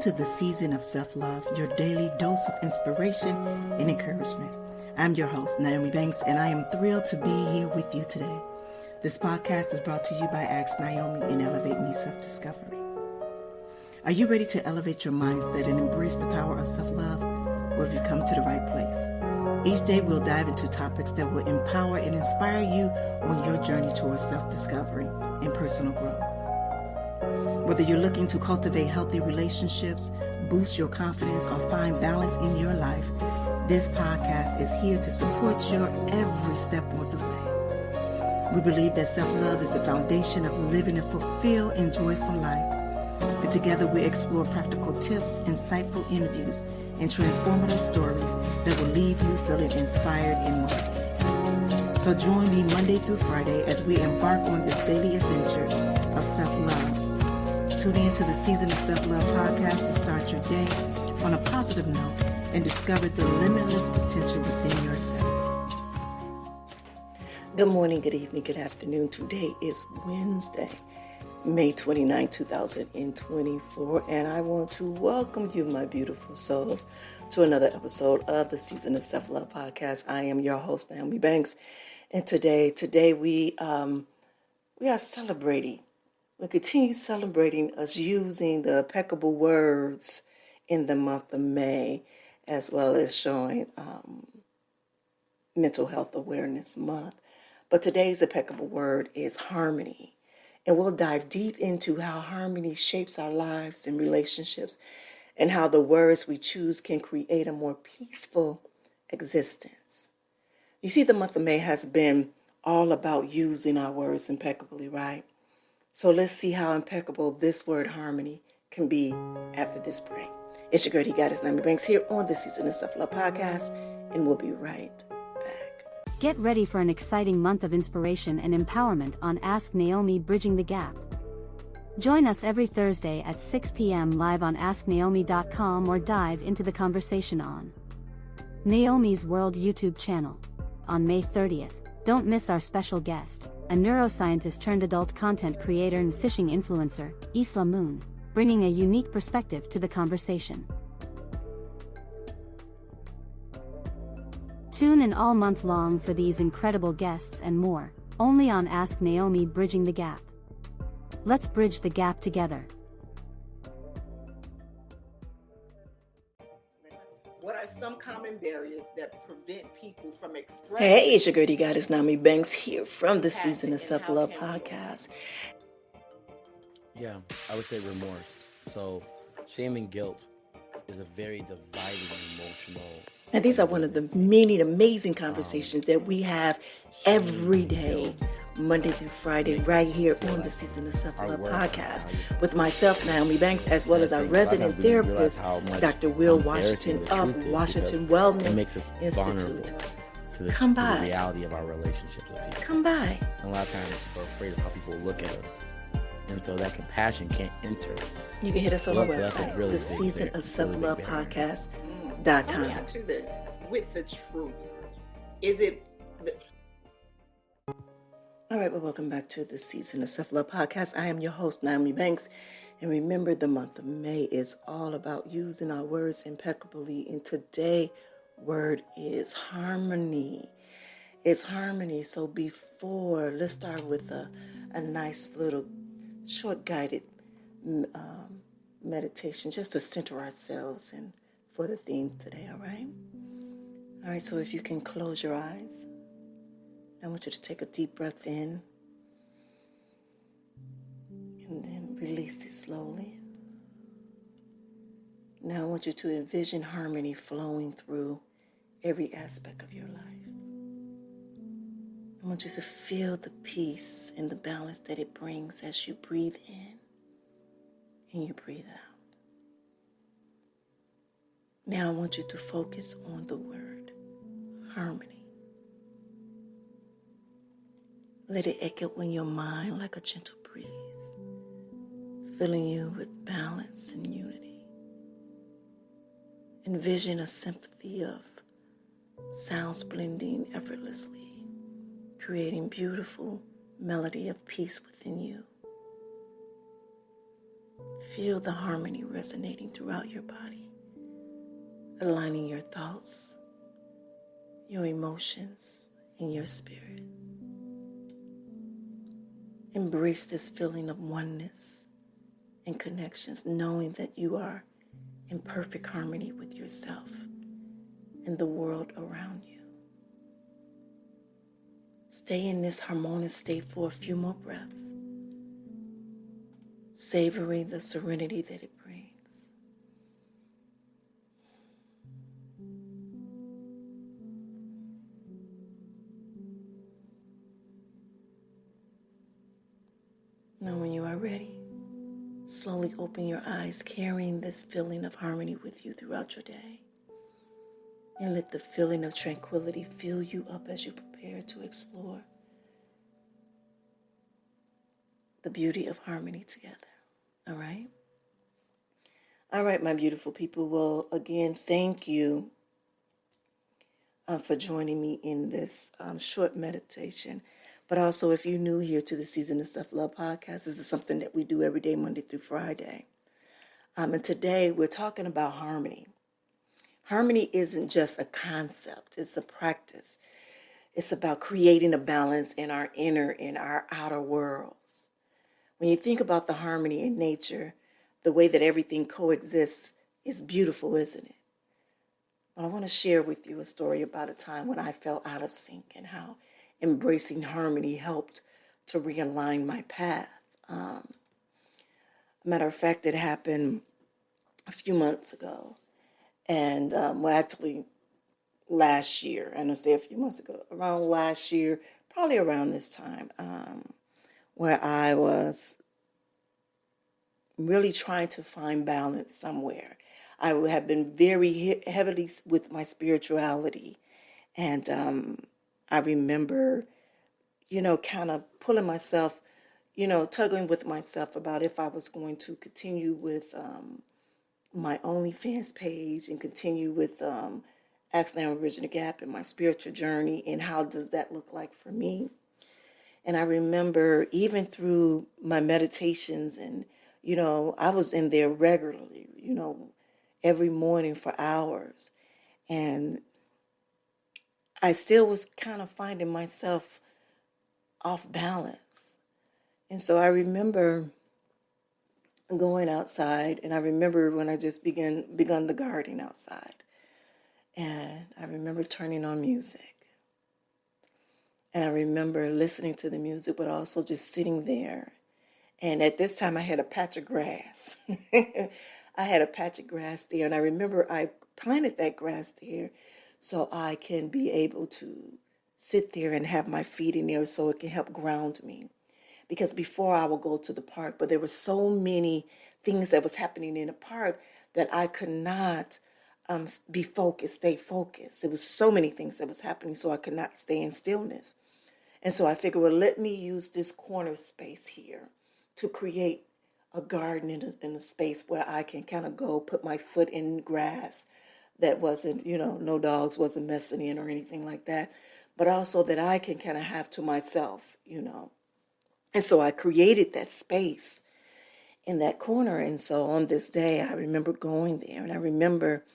to the Season of Self-Love, your daily dose of inspiration and encouragement. I'm your host, Nyomi, and I am thrilled to be here with you today. This podcast is brought to you by Ask Nyomi and Elevate Me Self-Discovery. Are you ready to elevate your mindset and embrace the power of self-love? Well, have you come to the right place? Each day we'll dive into topics that will empower and inspire you on your journey towards self-discovery and personal growth. Whether you're looking to cultivate healthy relationships, boost your confidence, or find balance in your life, this podcast is here to support your every step of the way. We believe that self-love is the foundation of living a fulfilled and joyful life. And together we explore practical tips, insightful interviews, and transformative stories that will leave you feeling inspired and motivated. So join me Monday through Friday as we embark on this daily adventure of self-love. Tune in to the Season of Self-Love podcast to start your day on a positive note and discover the limitless potential within yourself. Good morning, good evening, good afternoon. Today is Wednesday, May 29, 2024, and I want to welcome you, my beautiful souls, to another episode of the Season of Self-Love podcast. I am your host, Nyomi, and today we are celebrating. We continue celebrating us using the impeccable words in the month of May, as well as showing Mental Health Awareness Month. But today's impeccable word is harmony. And we'll dive deep into how harmony shapes our lives and relationships and how the words we choose can create a more peaceful existence. You see, the month of May has been all about using our words impeccably, right? So let's see how impeccable this word harmony can be after this break. It's your girl, Goddess Nyomi here on the Season of Self-Love podcast, and we'll be right back. Get ready for an exciting month of inspiration and empowerment on Ask Nyomi Bridging the Gap. Join us every Thursday at 6 p.m. live on AskNaomi.com or dive into the conversation on Naomi's World YouTube channel. On May 30th, don't miss our special guest, a neuroscientist turned adult content creator and fishing influencer, Isla Moon, bringing a unique perspective to the conversation. Tune in all month long for these incredible guests and more, only on Ask Nyomi Bridging the Gap. Let's bridge the gap together. What are some common barriers that prevent people from expressing? Hey, it's your girl, Goddess Nyomi here from the Season of Self-Love podcast. Yeah, I would say remorse. So shame and guilt is a very dividing emotional. And these are one of the many amazing conversations that we have every day, Monday through Friday, right here on the Season of Self-Love podcast with myself, Nyomi, as well as our resident therapist, Dr. Will Washington of Washington Wellness Institute. Come by. The reality of our relationships with people. Come by. And a lot of times we're afraid of how people look at us. And so that compassion can't enter. You can hit us on our website, really the Season of Self-Love podcast.com. Let me ask you this, with the truth, is it... All right, well, welcome back to the Season of Self-Love podcast. I am your host, Nyomi, and remember, the month of May is all about using our words impeccably, and today's word is harmony. It's harmony. So let's start with a nice little short guided meditation just to center ourselves and for the theme today, all right? All right, so if you can close your eyes. I want you to take a deep breath in and then release it slowly. Now I want you to envision harmony flowing through every aspect of your life. I want you to feel the peace and the balance that it brings as you breathe in and you breathe out. Now I want you to focus on the word harmony. Let it echo in your mind like a gentle breeze, filling you with balance and unity. Envision a symphony of sounds blending effortlessly, creating beautiful melody of peace within you. Feel the harmony resonating throughout your body, aligning your thoughts, your emotions, and your spirit. Embrace this feeling of oneness and connections, knowing that you are in perfect harmony with yourself and the world around you. Stay in this harmonious state for a few more breaths, savoring the serenity that it brings. Now, when you are ready, slowly open your eyes, carrying this feeling of harmony with you throughout your day. And let the feeling of tranquility fill you up as you prepare to explore the beauty of harmony together. All right? All right, my beautiful people. Well, again, thank you for joining me in this short meditation. But also, if you're new here to the Season of Self-Love podcast, this is something that we do every day, Monday through Friday. And today we're talking about harmony. Harmony isn't just a concept, it's a practice. It's about creating a balance in our inner and our outer worlds. When you think about the harmony in nature, the way that everything coexists is beautiful, isn't it? Well, I want to share with you a story about a time when I felt out of sync and how embracing harmony helped to realign my path. Matter of fact, it happened a few months ago. And actually last year, I don't say a few months ago, around last year, probably around this time, where I was really trying to find balance somewhere. I have been very heavily with my spirituality. And I remember, kind of pulling myself, tugging with myself about if I was going to continue with my OnlyFans page and continue with Ask Naomi Bridging the Gap and my spiritual journey, and how does that look like for me. And I remember even through my meditations and, I was in there regularly, every morning for hours. And I still was kind of finding myself off balance. And so I remember going outside, and I remember when I just begun the gardening outside, and I remember turning on music, and I remember listening to the music, but also just sitting there. And at this time, I had a patch of grass. I had a patch of grass there, and I remember I planted that grass there so I can be able to sit there and have my feet in there so it can help ground me. Because before I would go to the park, but there were so many things that was happening in the park that I could not stay focused. There was so many things that was happening, so I could not stay in stillness. And so I figured, well, let me use this corner space here to create a garden in a space where I can kind of go put my foot in grass that wasn't, no dogs wasn't messing in or anything like that, but also that I can kind of have to myself, And so I created that space in that corner. And so on this day, I remember going there, and I remember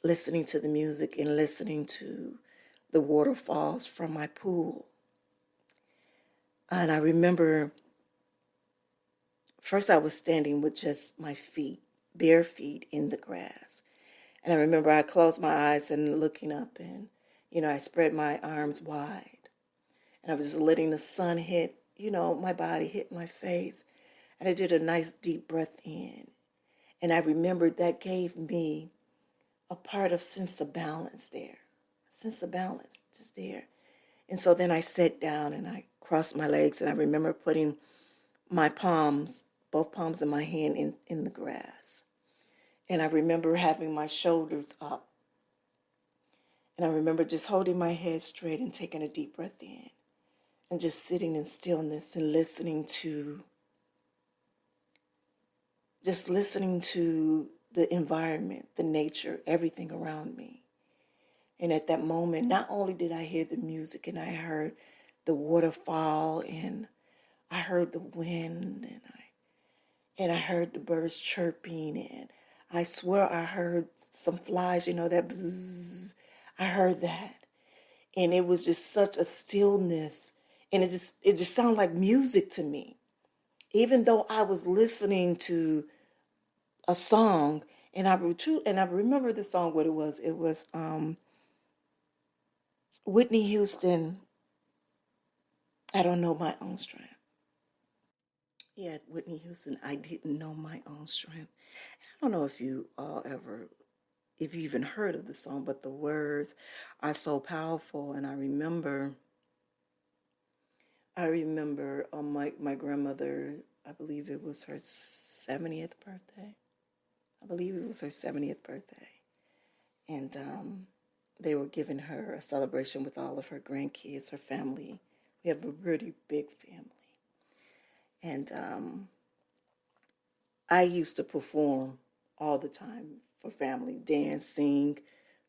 listening to the music and listening to the waterfalls from my pool. And I remember first I was standing with just my feet, bare feet in the grass. And I remember I closed my eyes and looking up, and, I spread my arms wide. And I was just letting the sun hit, my body hit my face. And I did a nice deep breath in. And I remembered that gave me a part of sense of balance there. Sense of balance just there. And so then I sat down and I crossed my legs, and I remember putting my palms, both palms of my hand in the grass. And I remember having my shoulders up. And I remember just holding my head straight and taking a deep breath in. And just sitting in stillness and listening to the environment, the nature, everything around me. And at that moment, not only did I hear the music, and I heard the waterfall, and I heard the wind, and I heard the birds chirping, and I swear I heard some flies, that bzzz. I heard that. And it was just such a stillness, and it just sounded like music to me. Even though I was listening to a song, and I remember the song, what it was. It was Whitney Houston, I don't know my own strength. Yeah, Whitney Houston, I didn't know my own strength. I don't know if you all if you even heard of the song, but the words are so powerful. And I remember my grandmother, I believe it was her 70th birthday. I believe it was her 70th birthday. And they were giving her a celebration with all of her grandkids, her family. We have a pretty big family. And I used to perform all the time for family, dance, sing,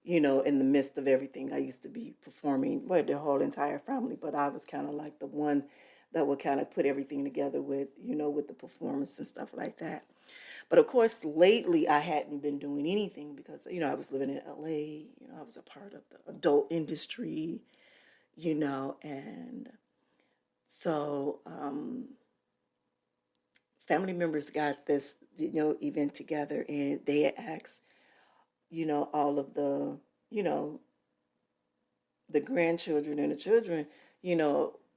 in the midst of everything. I used to be performing with the whole entire family, but I was kind of like the one that would kind of put everything together with, with the performance and stuff like that. But of course, lately I hadn't been doing anything because, I was living in LA, I was a part of the adult industry, and so family members got this, event together, and they had asked, all of the grandchildren and the children,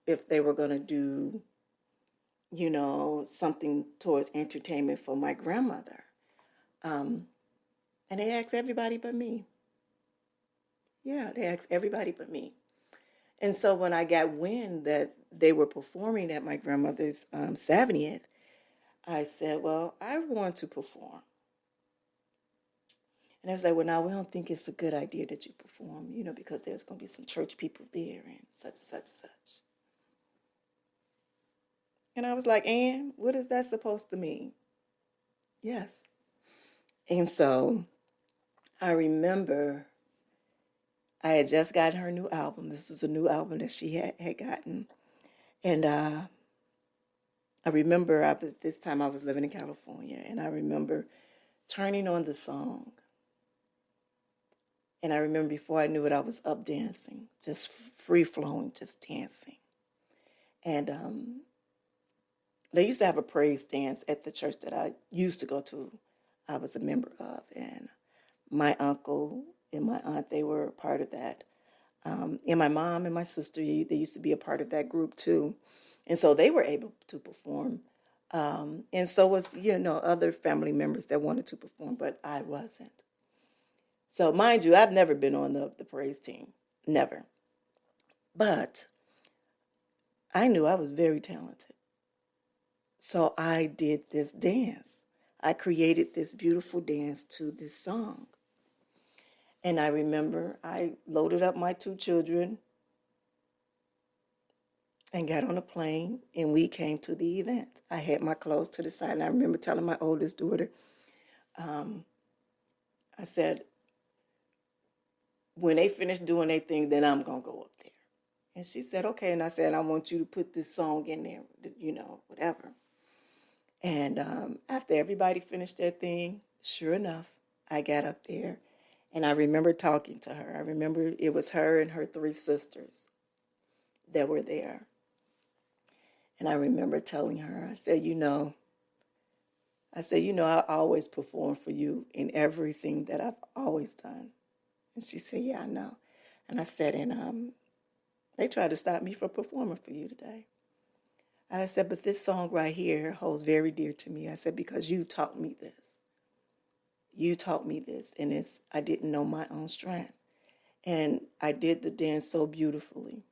if they were going to do, something towards entertainment for my grandmother. And they asked everybody but me. Yeah, they asked everybody but me. And so when I got wind that they were performing at my grandmother's 70th, I said, well, I want to perform. And I was like, well, now we don't think it's a good idea that you perform, because there's going to be some church people there and such and such and such. And I was like, Ann, what is that supposed to mean? Yes. And so I remember I had just gotten her new album. This is a new album that she had gotten. And I remember this time I was living in California, and I remember turning on the song. And I remember before I knew it, I was up dancing, just free flowing, just dancing. And they used to have a praise dance at the church that I used to go to. I was a member of, and my uncle and my aunt, they were a part of that. And my mom and my sister, they used to be a part of that group too. And so they were able to perform. And so was, other family members that wanted to perform, but I wasn't. So mind you, I've never been on the praise team, never. But I knew I was very talented. So I did this dance. I created this beautiful dance to this song. And I remember I loaded up my two children and got on a plane, and we came to the event. I had my clothes to the side, and I remember telling my oldest daughter, I said, when they finish doing their thing, then I'm going to go up there. And she said, okay. And I said, I want you to put this song in there, whatever. And after everybody finished their thing, sure enough, I got up there. And I remember talking to her. I remember it was her and her three sisters that were there. And I remember telling her, I said, I always perform for you in everything that I've always done. And she said, yeah, I know. And I said, and they tried to stop me from performing for you today. And I said, but this song right here holds very dear to me. I said, because you taught me this. You taught me this, and I didn't know my own strength. And I did the dance so beautifully.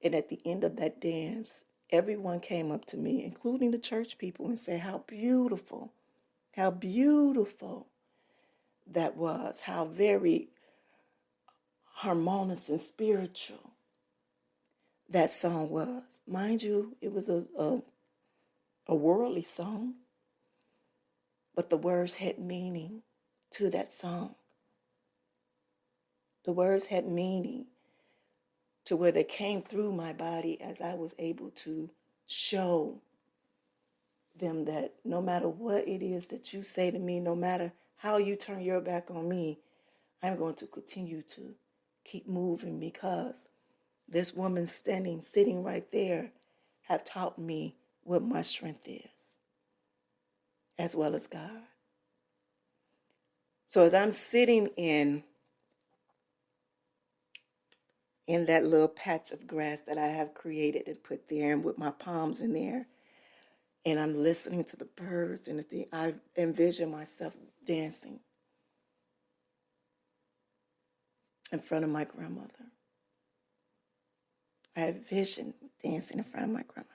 And at the end of that dance, everyone came up to me, including the church people, and said how beautiful that was, how very harmonious and spiritual that song was. Mind you, it was a worldly song, but the words had meaning to that song. The words had meaning to where they came through my body as I was able to show them that no matter what it is that you say to me, no matter how you turn your back on me, I'm going to continue to keep moving, because this woman sitting right there, have taught me what my strength is, as well as God. So as I'm sitting in that little patch of grass that I have created and put there, and with my palms in there, and I'm listening to the birds and the thing, I envision myself dancing in front of my grandmother. I envision dancing in front of my grandmother.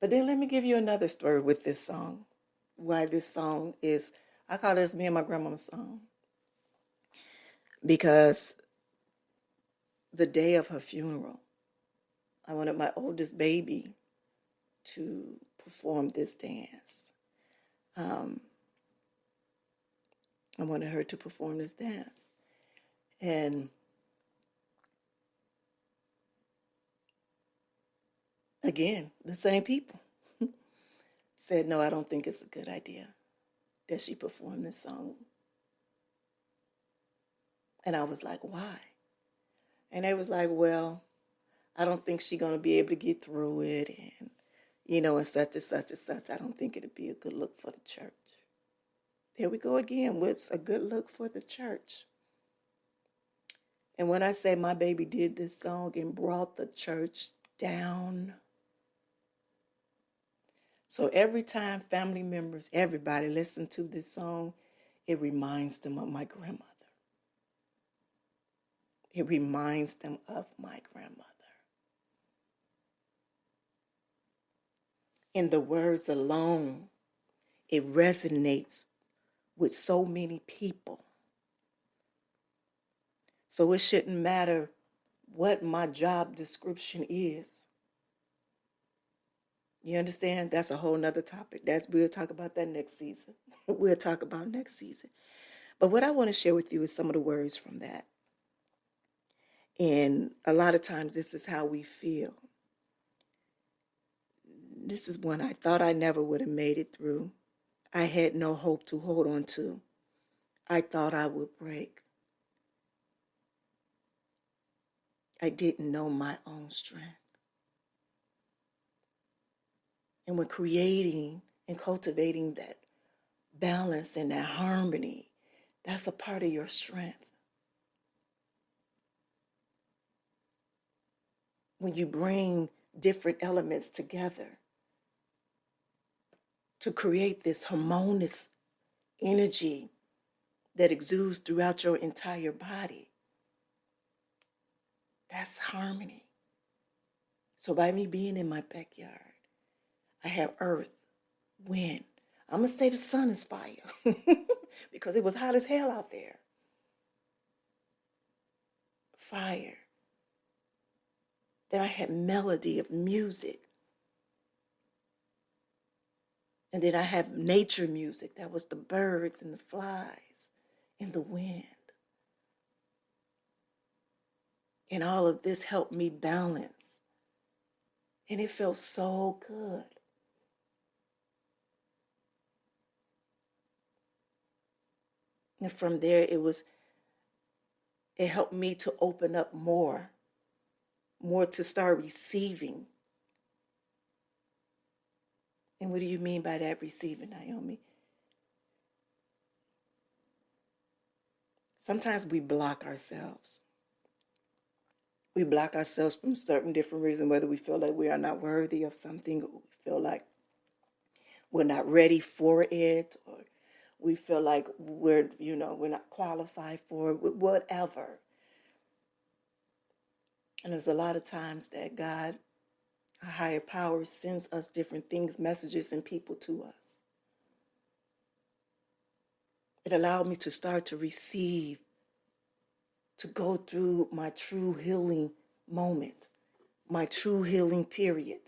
But then let me give you another story with this song. Why this song is, I call this me and my grandmama's song. Because the day of her funeral, I wanted my oldest baby to perform this dance. I wanted her to perform this dance. And again, the same people said, no, I don't think it's a good idea that she perform this song. And I was like, why? And they was like, well, I don't think she's going to be able to get through it. And, and such and such and such. I don't think it'd be a good look for the church. There we go again. What's a good look for the church? And when I say my baby did this song and brought the church down. So every time family members, everybody listen to this song, it reminds them of my grandmother. It reminds them of my grandmother. In the words alone, it resonates with so many people. So it shouldn't matter what my job description is. You understand? That's a whole nother topic. We'll talk about that next season. We'll talk about next season. But what I want to share with you is some of the words from that. And a lot of times this is how we feel. This is one I thought I never would have made it through. I had no hope to hold on to. I thought I would break. I didn't know my own strength. And when creating and cultivating that balance and that harmony, that's a part of your strength. When you bring different elements together to create this harmonious energy that exudes throughout your entire body, that's harmony. So by me being in my backyard, I have earth, wind. I'm going to say the sun is fire because it was hot as hell out there. Fire. Then I had melody of music. And then I have nature music. That was the birds and the flies and the wind. And all of this helped me balance. And it felt so good. And from there, it helped me to open up more to start receiving. And what do you mean by that, receiving, Nyomi? Sometimes we block ourselves. We block ourselves from certain different reasons, whether we feel like we are not worthy of something, or we feel like we're not ready for it, or we feel like we're not qualified for it, whatever. And there's a lot of times that God, a higher power, sends us different things, messages, and people to us. It allowed me to start to receive, to go through my true healing moment, my true healing period.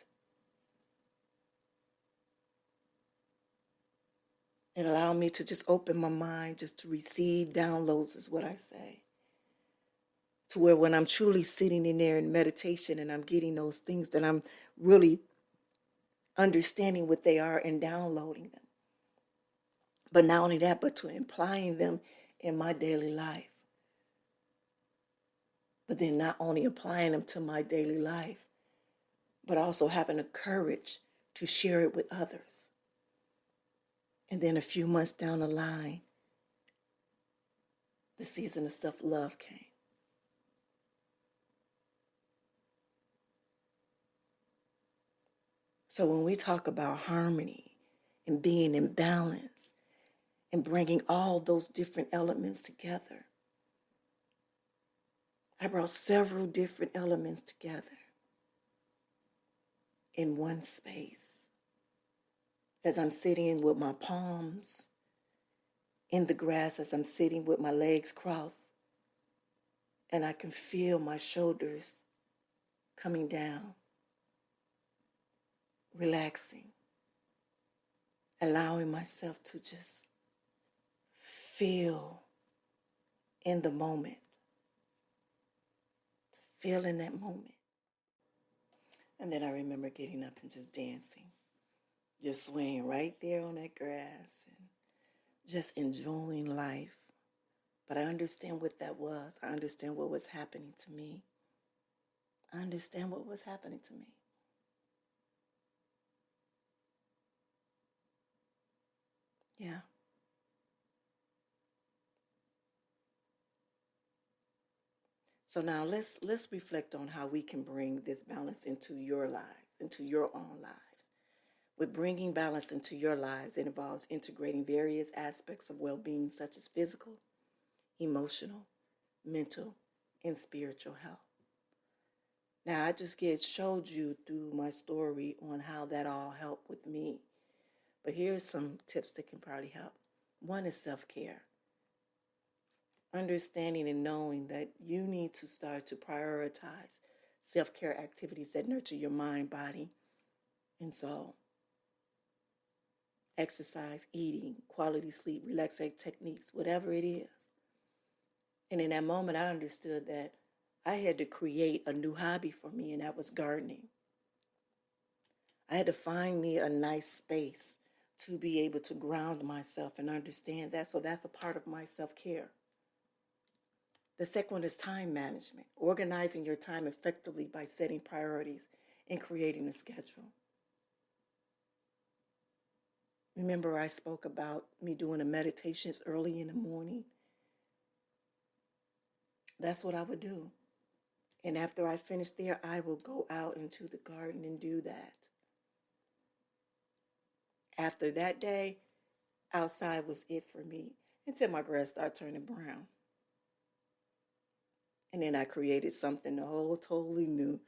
It allowed me to just open my mind, just to receive downloads, is what I say. To where when I'm truly sitting in there in meditation and I'm getting those things that I'm really understanding what they are and downloading them. But not only that, but to applying them in my daily life. But then not only applying them to my daily life, but also having the courage to share it with others. And then a few months down the line, the season of self-love came. So when we talk about harmony and being in balance and bringing all those different elements together, I brought several different elements together in one space. As I'm sitting with my palms in the grass, as I'm sitting with my legs crossed, and I can feel my shoulders coming down, relaxing, allowing myself to just feel in the moment, to feel in that moment. And then I remember getting up and just dancing, just swaying right there on that grass and just enjoying life. But I understand what that was. I understand what was happening to me. I understand what was happening to me. Yeah. So now let's reflect on how we can bring this balance into your lives, into your own lives. With bringing balance into your lives, it involves integrating various aspects of well-being such as physical, emotional, mental, and spiritual health. Now, I just showed you through my story on how that all helped with me. But here's some tips that can probably help. One is self-care. Understanding and knowing that you need to start to prioritize self-care activities that nurture your mind, body, and soul. Exercise, eating, quality sleep, relaxation techniques, whatever it is. And in that moment, I understood that I had to create a new hobby for me, and that was gardening. I had to find me a nice space to be able to ground myself and understand that. So that's a part of my self-care. The second one is time management, organizing your time effectively by setting priorities and creating a schedule. Remember, I spoke about me doing the meditations early in the morning. That's what I would do. And after I finish there, I will go out into the garden and do that. After that day, outside was it for me until my grass started turning brown. And then I created something totally new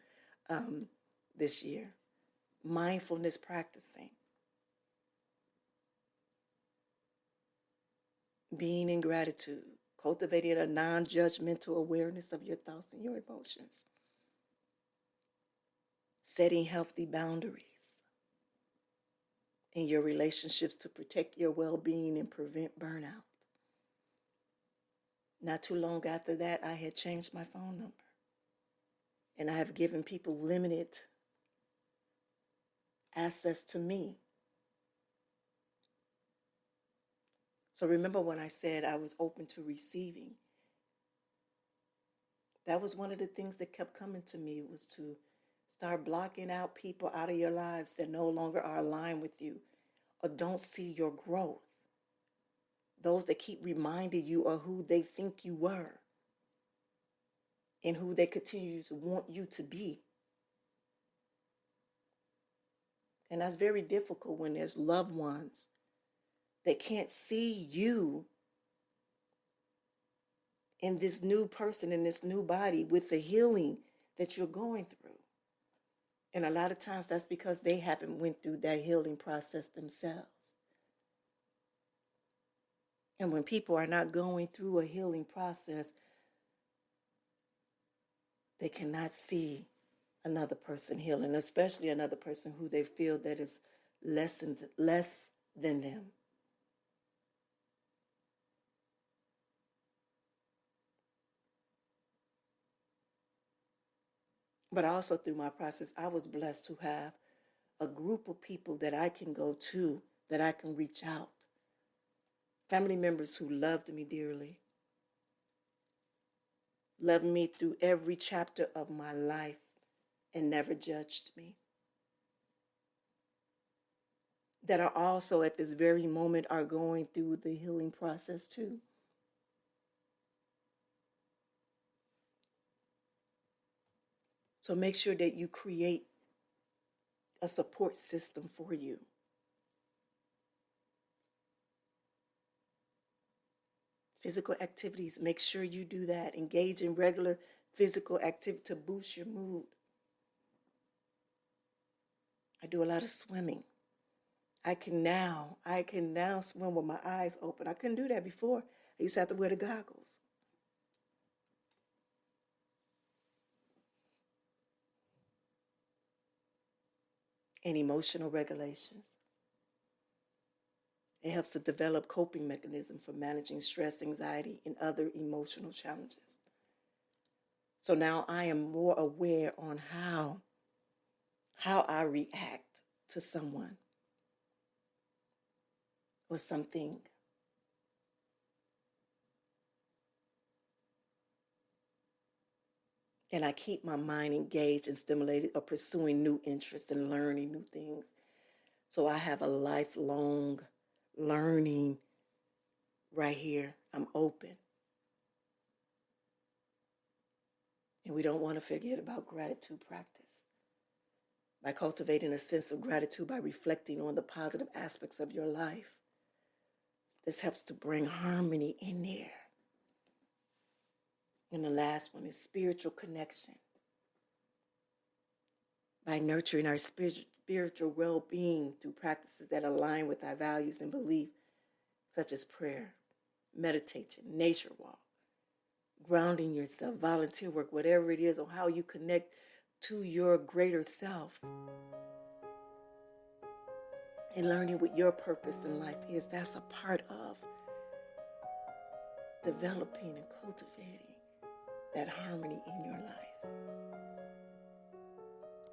this year. Mindfulness practicing. Being in gratitude. Cultivating a non-judgmental awareness of your thoughts and your emotions. Setting healthy boundaries in your relationships to protect your well-being and prevent burnout. Not too long after that, I had changed my phone number. And I have given people limited access to me. So remember when I said I was open to receiving? That was one of the things that kept coming to me, was to start blocking out people out of your lives that no longer are aligned with you or don't see your growth. Those that keep reminding you of who they think you were and who they continue to want you to be. And that's very difficult when there's loved ones that can't see you in this new person, in this new body, with the healing that you're going through. And a lot of times that's because they haven't went through that healing process themselves. And when people are not going through a healing process, they cannot see another person healing, especially another person who they feel that is less than them. But also through my process, I was blessed to have a group of people that I can go to, that I can reach out. Family members who loved me dearly, loved me through every chapter of my life and never judged me. That are also at this very moment are going through the healing process too. So make sure that you create a support system for you. Physical activities, make sure you do that. Engage in regular physical activity to boost your mood. I do a lot of swimming. I can now swim with my eyes open. I couldn't do that before. I used to have to wear the goggles. And emotional regulations. It helps to develop coping mechanisms for managing stress, anxiety, and other emotional challenges. So now I am more aware on how I react to someone or something. And I keep my mind engaged and stimulated or pursuing new interests and learning new things. So I have a lifelong learning right here. I'm open. And we don't want to forget about gratitude practice. By cultivating a sense of gratitude by reflecting on the positive aspects of your life. This helps to bring harmony in there. And the last one is spiritual connection. By nurturing our spiritual well-being through practices that align with our values and beliefs, such as prayer, meditation, nature walk, grounding yourself, volunteer work, whatever it is, on how you connect to your greater self. And learning what your purpose in life is, that's a part of developing and cultivating that harmony in your life.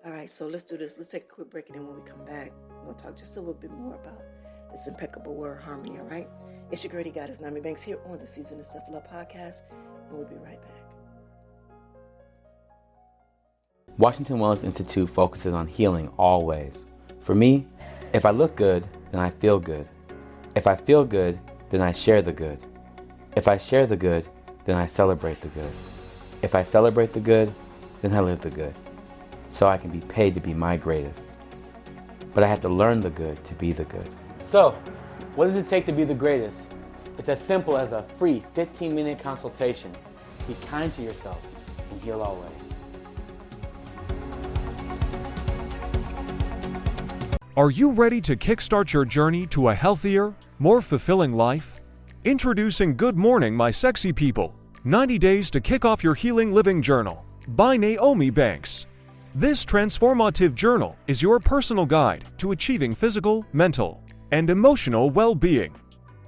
All right, so let's do this. Let's take a quick break, and then when we come back, we're going to talk just a little bit more about this impeccable word, harmony, all right? It's your girl, Goddess Nyomi Banks, here on the Season of Self-Love podcast, and we'll be right back. Washington Wellness Institute focuses on healing always. For me, if I look good, then I feel good. If I feel good, then I share the good. If I share the good, then I celebrate the good. If I celebrate the good, then I live the good. So I can be paid to be my greatest. But I have to learn the good to be the good. So, what does it take to be the greatest? It's as simple as a free 15-minute consultation. Be kind to yourself and heal always. Are you ready to kickstart your journey to a healthier, more fulfilling life? Introducing Good Morning, My Sexy People, 90 Days to Kick Off Your Healing Living Journal by Nyomi Banks. This transformative journal is your personal guide to achieving physical, mental, and emotional well-being.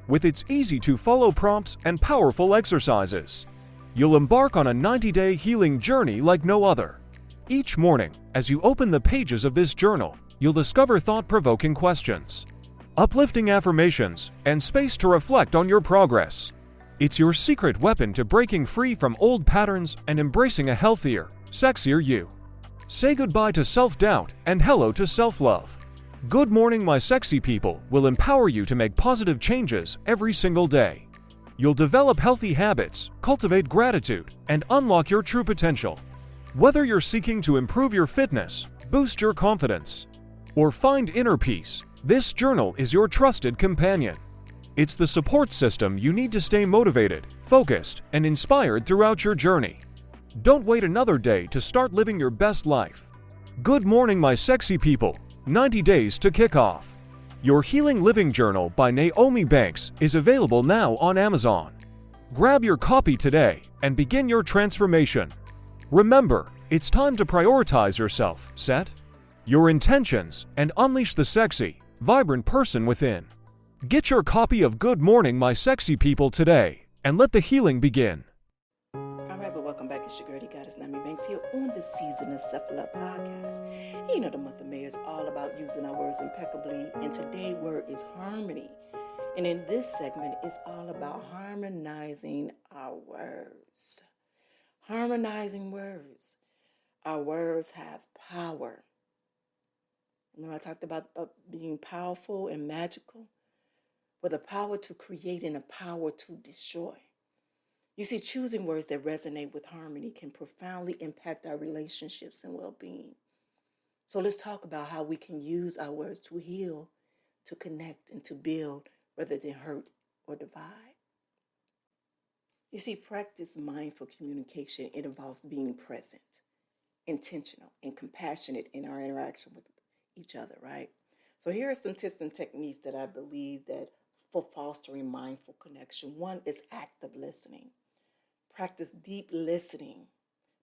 With its easy-to-follow prompts and powerful exercises, you'll embark on a 90-day healing journey like no other. Each morning, as you open the pages of this journal, you'll discover thought-provoking questions, uplifting affirmations, and space to reflect on your progress. It's your secret weapon to breaking free from old patterns and embracing a healthier, sexier you. Say goodbye to self-doubt and hello to self-love. Good Morning, My Sexy People will empower you to make positive changes every single day. You'll develop healthy habits, cultivate gratitude, and unlock your true potential. Whether you're seeking to improve your fitness, boost your confidence, or find inner peace, this journal is your trusted companion. It's the support system you need to stay motivated, focused, and inspired throughout your journey. Don't wait another day to start living your best life. Good Morning, My Sexy People, 90 Days to Kick Off. Your Healing Living Journal by Nyomi Banks is available now on Amazon. Grab your copy today and begin your transformation. Remember, it's time to prioritize yourself, set your intentions, and unleash the sexy, vibrant person within. Get your copy of Good Morning, My Sexy People today, and let the healing begin. All right, but welcome back. It's your girl, the goddess Nyomi Banks here on the Season of Self-Love podcast. You know the month of May is all about using our words impeccably, and today's word is harmony. And in this segment, it's all about harmonizing our words. Harmonizing words. Our words have power. Remember I talked about being powerful and magical? With a power to create and a power to destroy. You see, choosing words that resonate with harmony can profoundly impact our relationships and well-being. So let's talk about how we can use our words to heal, to connect, and to build rather than hurt or divide. You see, practice mindful communication. It involves being present, intentional, and compassionate in our interaction with each other, right? So here are some tips and techniques that I believe that for fostering mindful connection. One is active listening. Practice deep listening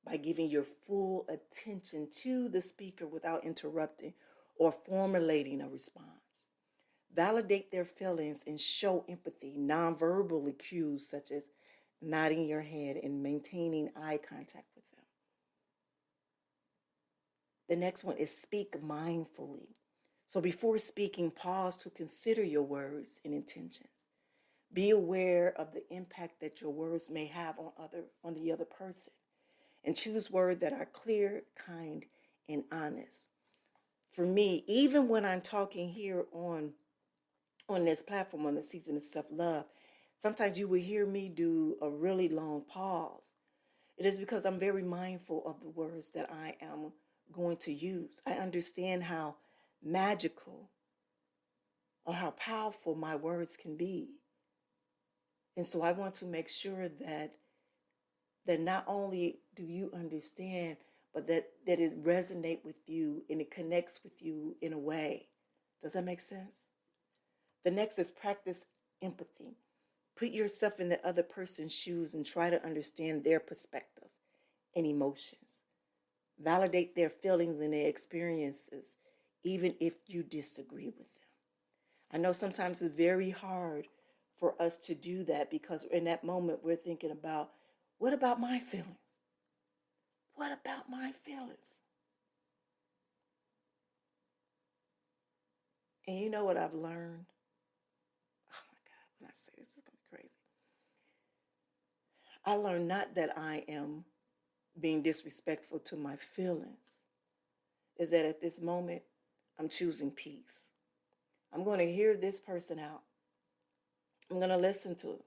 by giving your full attention to the speaker without interrupting or formulating a response. Validate their feelings and show empathy. Non-verbal cues such as nodding your head and maintaining eye contact with them. The next one is speak mindfully. So before speaking, pause to consider your words and intentions. Be aware of the impact that your words may have on the other person. And choose words that are clear, kind, and honest. For me, even when I'm talking here on this platform, on the Season of Self-Love, sometimes you will hear me do a really long pause. It is because I'm very mindful of the words that I am going to use. I understand how magical or how powerful my words can be. And so I want to make sure that not only do you understand, but that it resonates with you and it connects with you in a way. Does that make sense? The next is practice empathy. Put yourself in the other person's shoes and try to understand their perspective and emotions. Validate their feelings and their experiences, even if you disagree with them. I know sometimes it's very hard for us to do that because in that moment we're thinking about, what about my feelings? What about my feelings? And you know what I've learned? Oh my God, when I say this is going to be crazy. I learned not that I am being disrespectful to my feelings, is that at this moment, I'm choosing peace. I'm going to hear this person out. I'm going to listen to them.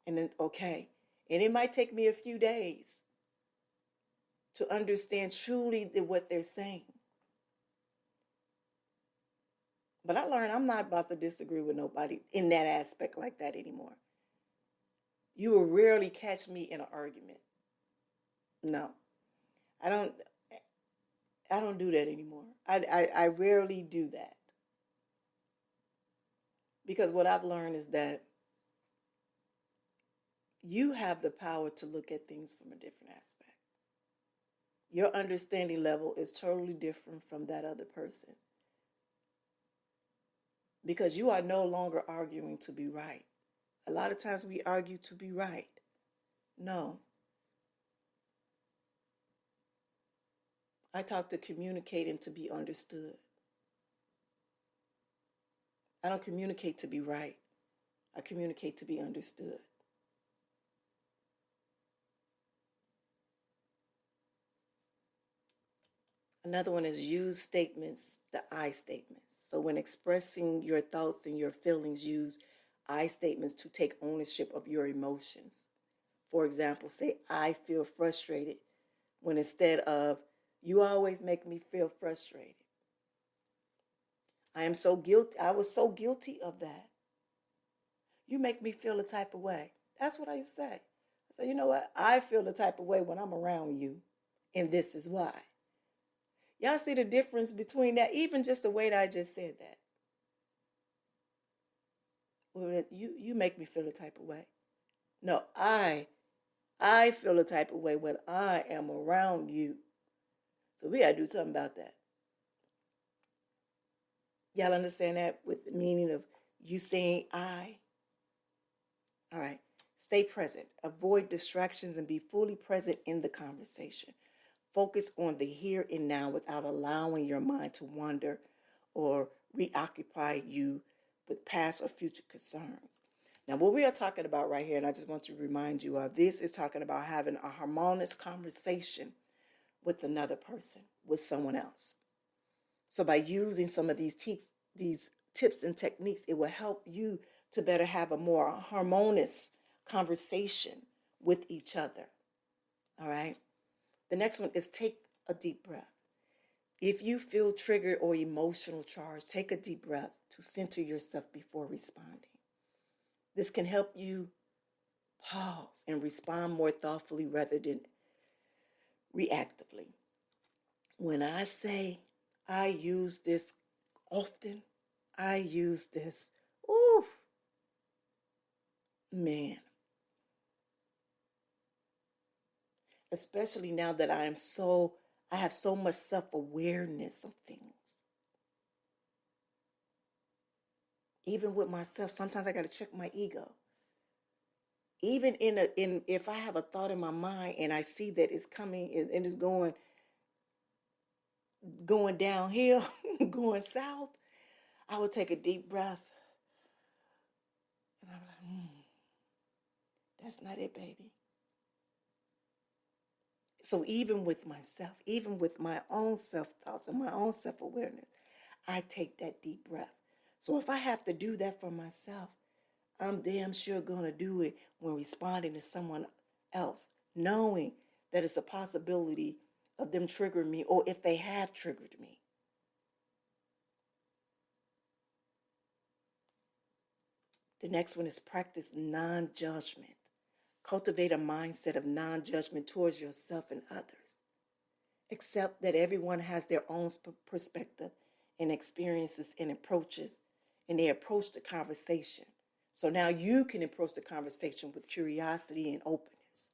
And then, okay. And it might take me a few days to understand truly what they're saying. But I learned I'm not about to disagree with nobody in that aspect like that anymore. You will rarely catch me in an argument. No, I don't do that anymore. I rarely do that. Because what I've learned is that you have the power to look at things from a different aspect. Your understanding level is totally different from that other person. Because you are no longer arguing to be right. A lot of times we argue to be right. No. I talk to communicate and to be understood. I don't communicate to be right. I communicate to be understood. Another one is use statements, the I statements. So when expressing your thoughts and your feelings, use I statements to take ownership of your emotions. For example, say, I feel frustrated, when instead of, you always make me feel frustrated. I am so guilty. I was so guilty of that. You make me feel a type of way. That's what I used to say. I said, you know what? I feel the type of way when I'm around you, and this is why. Y'all see the difference between that? Even just the way that I just said that. Well, you make me feel a type of way. No, I feel a type of way when I am around you. So we got to do something about that. Y'all understand that with the meaning of you saying I? All right. Stay present. Avoid distractions and be fully present in the conversation. Focus on the here and now without allowing your mind to wander or reoccupy you with past or future concerns. Now, what we are talking about right here, and I just want to remind you of this, is talking about having a harmonious conversation with another person, with someone else. So by using some of these tips and techniques, it will help you to better have a more harmonious conversation with each other. All right? The next one is take a deep breath. If you feel triggered or emotional charged, take a deep breath to center yourself before responding. This can help you pause and respond more thoughtfully rather than reactively. When I say I use this often, I use this, man. Especially now that I have so much self-awareness of things. Even with myself, sometimes I got to check my ego. Even if I have a thought in my mind and I see that it's coming and it's going downhill, going south, I will take a deep breath. And I'm like, that's not it, baby. So even with myself, even with my own self-thoughts and my own self-awareness, I take that deep breath. So if I have to do that for myself, I'm damn sure going to do it when responding to someone else, knowing that it's a possibility of them triggering me or if they have triggered me. The next one is practice non-judgment. Cultivate a mindset of non-judgment towards yourself and others. Accept that everyone has their own perspective and experiences and approaches, and they approach the conversation. So now you can approach the conversation with curiosity and openness.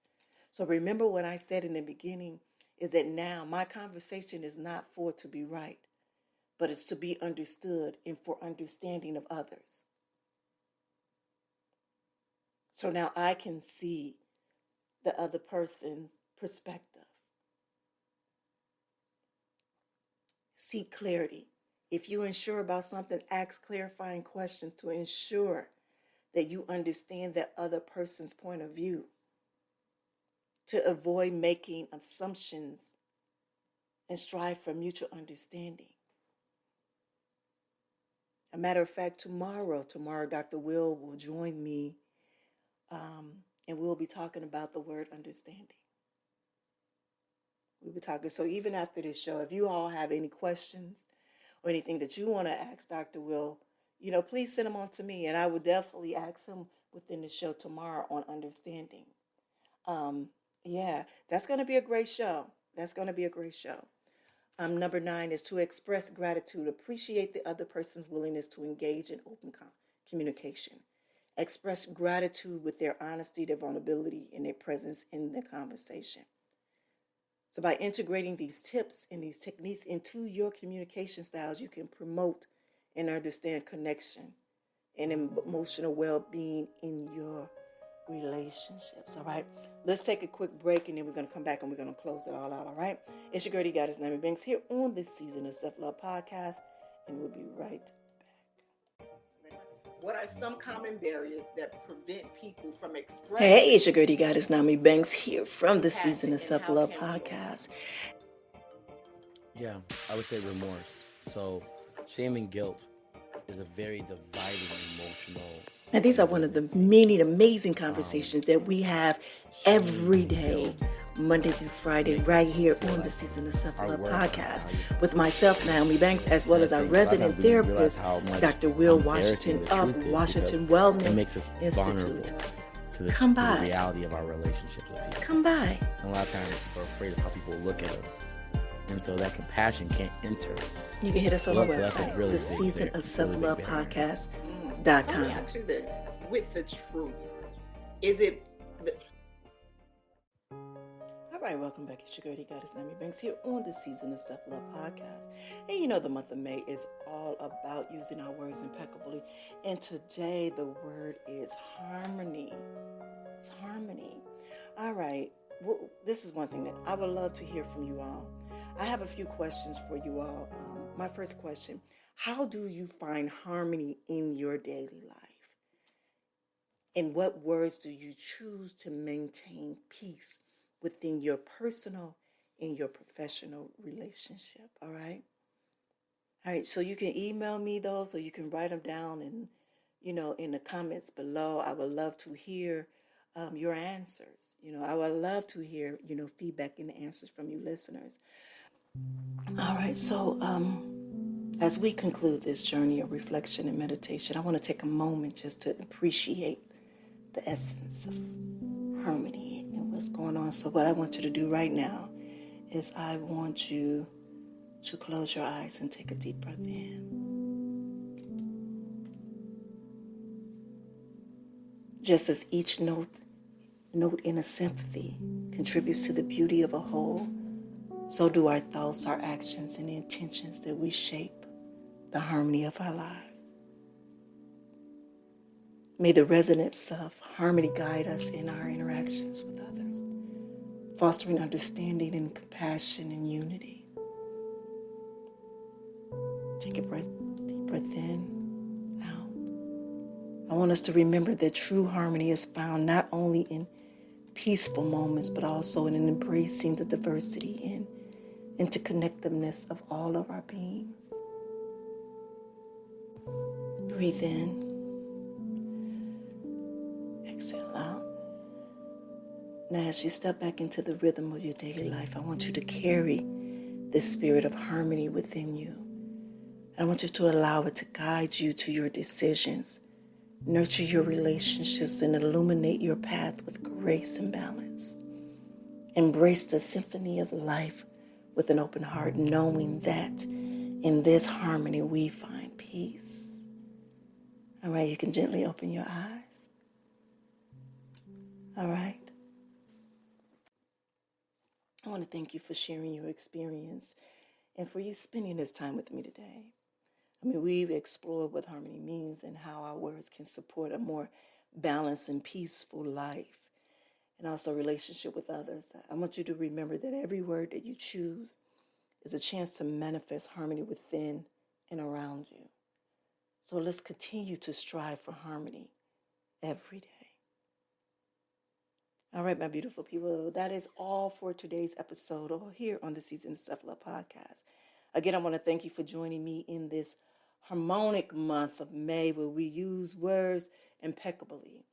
So remember what I said in the beginning is that now my conversation is not for to be right, but it's to be understood and for understanding of others. So now I can see the other person's perspective. Seek clarity. If you're unsure about something, ask clarifying questions to ensure that you understand that other person's point of view, to avoid making assumptions and strive for mutual understanding. A matter of fact, tomorrow, Dr. Will join me and we'll be talking about the word understanding. We'll be talking. So even after this show, if you all have any questions or anything that you want to ask Dr. Will, please send them on to me, and I will definitely ask him within the show tomorrow on understanding. That's going to be a great show. Number 9 is to express gratitude. Appreciate the other person's willingness to engage in open communication. Express gratitude with their honesty, their vulnerability, and their presence in the conversation. So by integrating these tips and these techniques into your communication styles, you can promote and understand connection and emotional well-being in your relationships. All right, let's take a quick break, and then we're going to come back and we're going to close it all out. All right, it's your girl Goddess Nyomi here on this season of Self-Love Podcast, and we'll be right back. What are some common barriers that prevent people from expressing? Hey, it's your girl Goddess Nyomi here from the season of Self-Love Podcast. Yeah, I would say remorse. So shame and guilt is a very dividing emotional. And these are one of the many amazing conversations that we have every day, Monday through Friday, right here on the Season of Self-Love Podcast with myself, Nyomi, as well as our resident therapist, Dr. Will Washington of Washington Wellness Institute. Come by. The reality of our relationships with people. Come by. And a lot of times we're afraid of how people look at us. And so that compassion can't enter. You can hit us on the website, the Season of Self-Love Podcast. Let me ask you this, with the truth, is it All right, welcome back. It's your girl Goddess Nyomi here on the Season of Self-Love Podcast. And the month of May is all about using our words impeccably. And today the word is harmony. It's harmony. All right. Well, this is one thing that I would love to hear from you all. I have a few questions for you all. My first question, how do you find harmony in your daily life? And what words do you choose to maintain peace within your personal and your professional relationship? All right. All right. So you can email me those, or you can write them down and, in the comments below. I would love to hear your answers. I would love to hear, feedback and answers from you listeners. All right. So as we conclude this journey of reflection and meditation, I want to take a moment just to appreciate the essence of harmony and what's going on. So what I want you to do right now is I want you to close your eyes and take a deep breath in. Just as each note in a symphony contributes to the beauty of a whole, so do our thoughts, our actions, and the intentions that we shape the harmony of our lives. May the resonance of harmony guide us in our interactions with others, fostering understanding and compassion and unity. Take a deep breath in, out. I want us to remember that true harmony is found not only in peaceful moments, but also in embracing the diversity and interconnectedness of all of our beings. Breathe in. Exhale out. Now, as you step back into the rhythm of your daily life, I want you to carry this spirit of harmony within you. I want you to allow it to guide you to your decisions, nurture your relationships, and illuminate your path with grace and balance. Embrace the symphony of life with an open heart, knowing that in this harmony we find peace. All right, you can gently open your eyes. All right. I want to thank you for sharing your experience and for you spending this time with me today. We've explored what harmony means and how our words can support a more balanced and peaceful life and also relationship with others. I want you to remember that every word that you choose is a chance to manifest harmony within and around you. So let's continue to strive for harmony every day. All right, my beautiful people, that is all for today's episode here on the Season of Self-Love podcast. Again, I want to thank you for joining me in this harmonic month of May where we use words impeccably.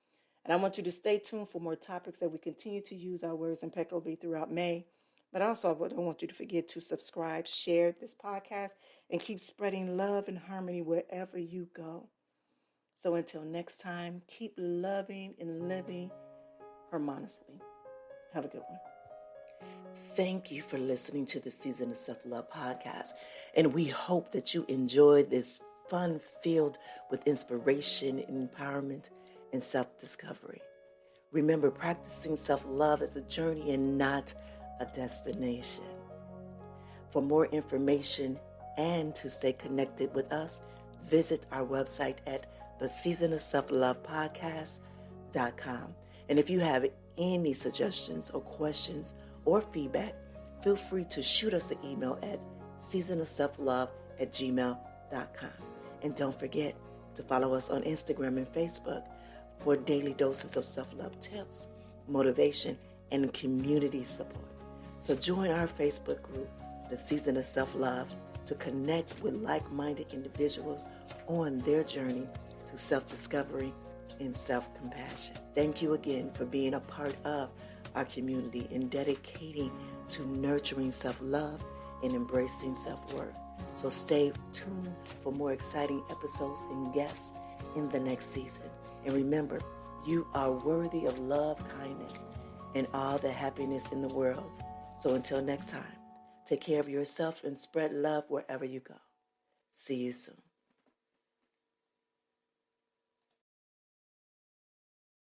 And I want you to stay tuned for more topics that we continue to use our words impeccably throughout May. But also, I don't want you to forget to subscribe, share this podcast, and keep spreading love and harmony wherever you go. So until next time, keep loving and living harmoniously. Have a good one. Thank you for listening to the Season of Self-Love podcast. And we hope that you enjoyed this fun filled with inspiration, empowerment, and self-discovery. Remember, practicing self-love is a journey and not a destination. For more information and to stay connected with us, visit our website at theseasonofselflovepodcast.com. And if you have any suggestions or questions or feedback, feel free to shoot us an email at seasonofselflove@gmail.com. And don't forget to follow us on Instagram and Facebook for daily doses of self-love tips, motivation, and community support. So join our Facebook group, The Season of Self-Love, to connect with like-minded individuals on their journey to self-discovery and self-compassion. Thank you again for being a part of our community and dedicating to nurturing self-love and embracing self-worth. So stay tuned for more exciting episodes and guests in the next season. And remember, you are worthy of love, kindness, and all the happiness in the world. So until next time, take care of yourself and spread love wherever you go. See you soon.